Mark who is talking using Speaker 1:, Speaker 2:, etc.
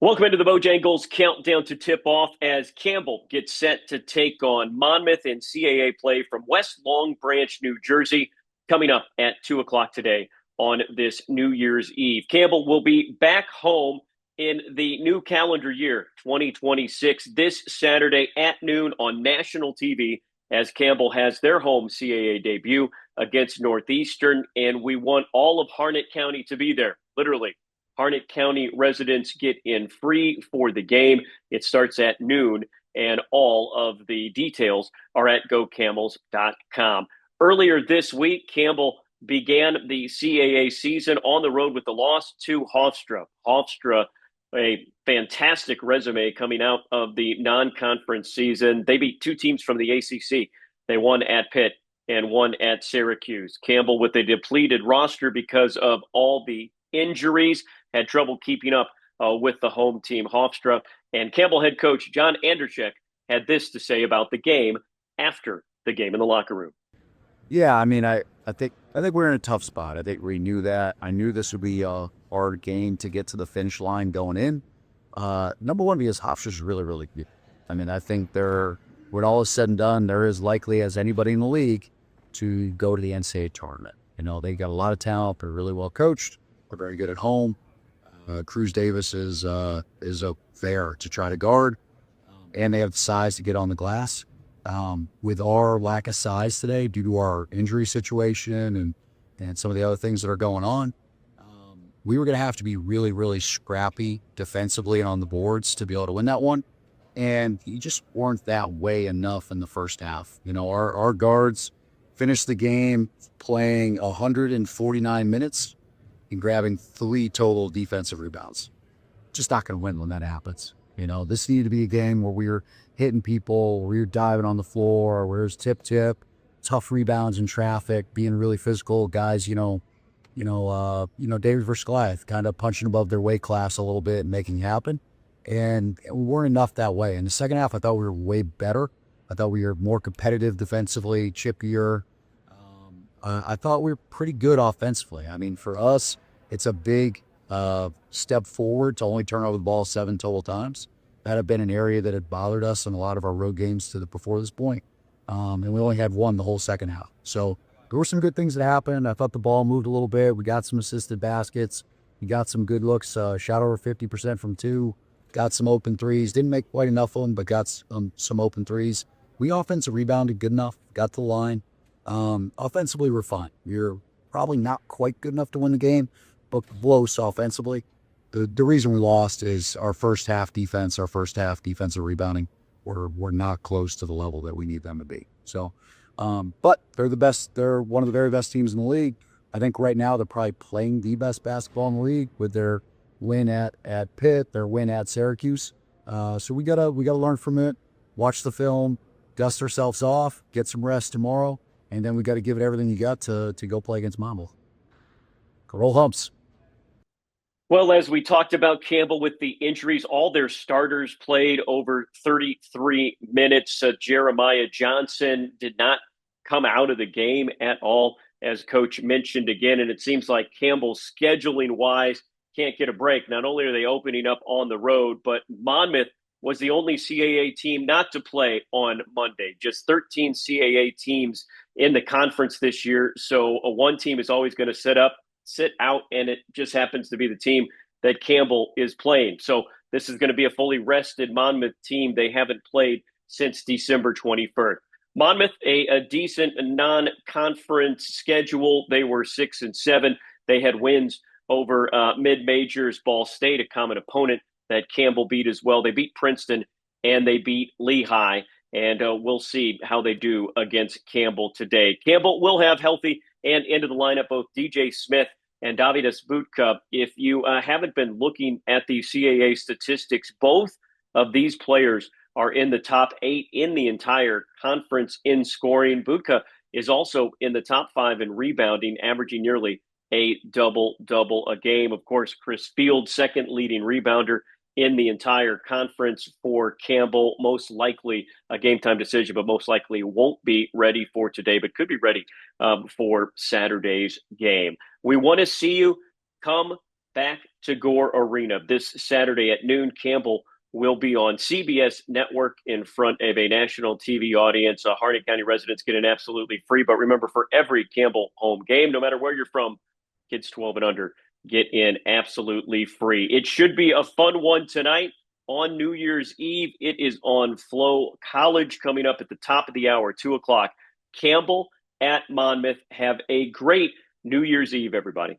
Speaker 1: Welcome into the Bojangles countdown to tip-off as Campbell gets set to take on Monmouth in CAA play from West Long Branch, New Jersey, coming up at 2 o'clock today on this New Year's Eve. Campbell will be back home in the new calendar year, 2026, this Saturday at noon on national TV as Campbell has their home CAA debut against Northeastern, and we want all of Harnett County to be there, literally. Harnett County residents get in free for the game. It starts at noon, and all of the details are at gocamels.com. Earlier this week, Campbell began the CAA season on the road with the loss to Hofstra. Hofstra, a fantastic resume coming out of the non-conference season. They beat two teams from the ACC. They won at Pitt and won at Syracuse. Campbell with a depleted roster because of all the injuries, had trouble keeping up with the home team, Hofstra. And Campbell head coach John Anderchek had this to say about the game after the game in the locker room.
Speaker 2: Yeah, I think we're in a tough spot. I think we knew that. I knew this would be a hard game to get to the finish line going in. Number one, because Hofstra's really, really good. I think when all is said and done, they're as likely as anybody in the league to go to the NCAA tournament. They got a lot of talent. They're really well coached. They're very good at home. Cruz Davis is there to try to guard, and they have the size to get on the glass. With our lack of size today, due to our injury situation and some of the other things that are going on, we were going to have to be really, really scrappy defensively and on the boards to be able to win that one. And you just weren't that way enough in the first half. Our guards finished the game playing 149 minutes. And grabbing 3 total defensive rebounds. Just not going to win when that happens. This needed to be a game where we were hitting people, where we were diving on the floor, where it was tip, tough rebounds in traffic, being really physical. Guys, David versus Goliath, kind of punching above their weight class a little bit and making it happen. And we weren't enough that way. In the second half, I thought we were way better. I thought we were more competitive defensively, chippier. I thought we were pretty good offensively. For us, it's a big step forward to only turn over the ball 7 total times. That had been an area that had bothered us in a lot of our road games before this point. And we only had 1 the whole second half. So there were some good things that happened. I thought the ball moved a little bit. We got some assisted baskets. We got some good looks, shot over 50% from 2. Got some open threes. Didn't make quite enough of them, but got some open threes. We offensive rebounded good enough. Got to the line. Offensively, we're fine. We're probably not quite good enough to win the game, but close offensively. The reason we lost is our first half defensive rebounding. We're not close to the level that we need them to be. So, but they're the best. They're one of the very best teams in the league. I think right now they're probably playing the best basketball in the league with their win at Pitt, their win at Syracuse. So we gotta learn from it. Watch the film, dust ourselves off, get some rest tomorrow. And then we got to give it everything you got to go play against Monmouth. Roll Humps.
Speaker 1: Well, as we talked about Campbell with the injuries, all their starters played over 33 minutes. Jeremiah Johnson did not come out of the game at all, as Coach mentioned again. And it seems like Campbell, scheduling-wise, can't get a break. Not only are they opening up on the road, but Monmouth was the only CAA team not to play on Monday. Just 13 CAA teams in the conference this year. So one team is always going to sit out, and it just happens to be the team that Campbell is playing. So this is going to be a fully rested Monmouth team. They haven't played since December 21st. Monmouth, a decent non-conference schedule. They were 6-7. They had wins over mid-majors, Ball State, a common opponent that Campbell beat as well. They beat Princeton and they beat Lehigh, and we'll see how they do against Campbell today. Campbell will have healthy and into the lineup both DJ Smith and Davidas Budka. If you haven't been looking at the CAA statistics, both of these players are in the top 8 in the entire conference in scoring. Budka is also in the top 5 in rebounding, averaging nearly a double-double a game. Of course, Chris Field, second leading rebounder in the entire conference for Campbell. Most likely a game time decision, but most likely won't be ready for today, but could be ready for Saturday's game. We want to see you come back to Gore Arena this Saturday at noon. Campbell will be on CBS Network in front of a national TV audience. Harney County residents get in absolutely free. But remember, for every Campbell home game, no matter where you're from, kids 12 and under get in absolutely free. It should be a fun one tonight on New Year's Eve. It is on FloCollege coming up at the top of the hour, 2 o'clock. Campbell at Monmouth. Have a great New Year's Eve, everybody.